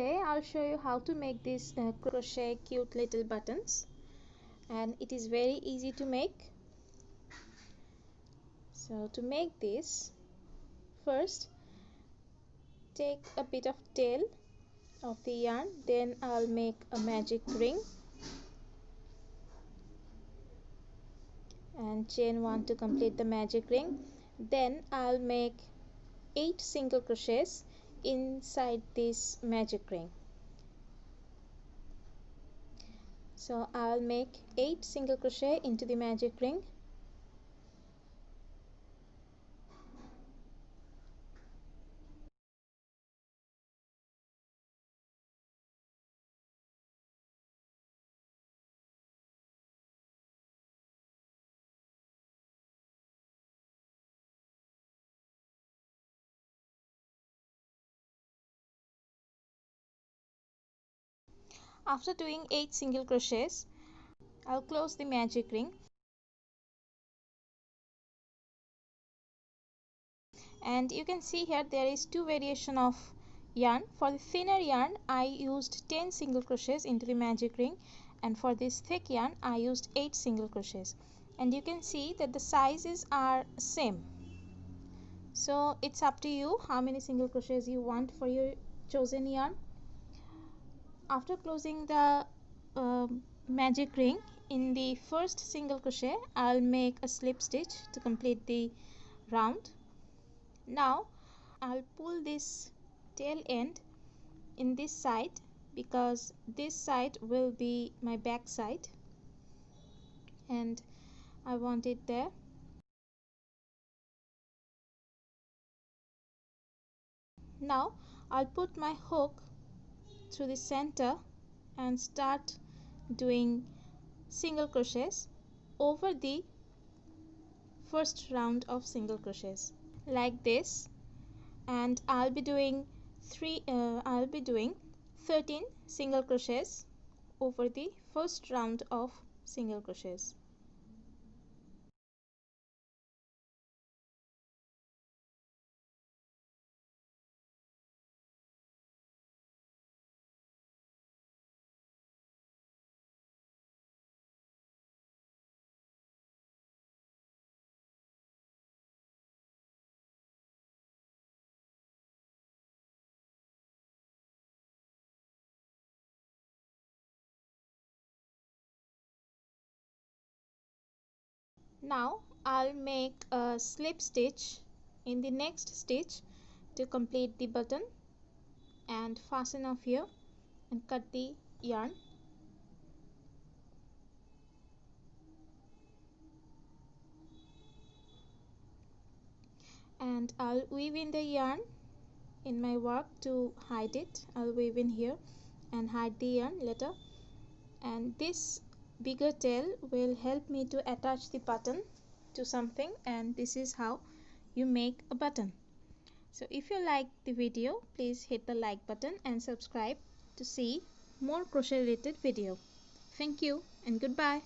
today I'll show you how to make these crochet cute little buttons, and it is very easy to make. So to make this, first take a bit of tail of the yarn, then I'll make a magic ring and chain 1 to complete the magic ring. Then I'll make 8 single crochets inside this magic ring. So I'll make 8 single crochet into the magic ring. After doing 8 single crochets, I'll close the magic ring, and you can see here there is 2 variation of yarn. For the thinner yarn I used 10 single crochets into the magic ring, and for this thick yarn I used 8 single crochets, and you can see that the sizes are same. So it's up to you how many single crochets you want for your chosen yarn. After closing the magic ring, in the first single crochet I'll make a slip stitch to complete the round. Now I'll pull this tail end in this side because this side will be my back side and I want it there. Now I'll put my hook through the center and start doing single crochets over the first round of single crochets like this, and I'll be doing 13 single crochets over the first round of single crochets. Now I'll make a slip stitch in the next stitch to complete the button and fasten off here and cut the yarn. And I'll weave in the yarn in my work to hide it. I'll weave in here and hide the yarn later, and this bigger tail will help me to attach the button to something, and this is how you make a button. So if you like the video, please hit the like button and subscribe to see more crochet related video. Thank you and goodbye.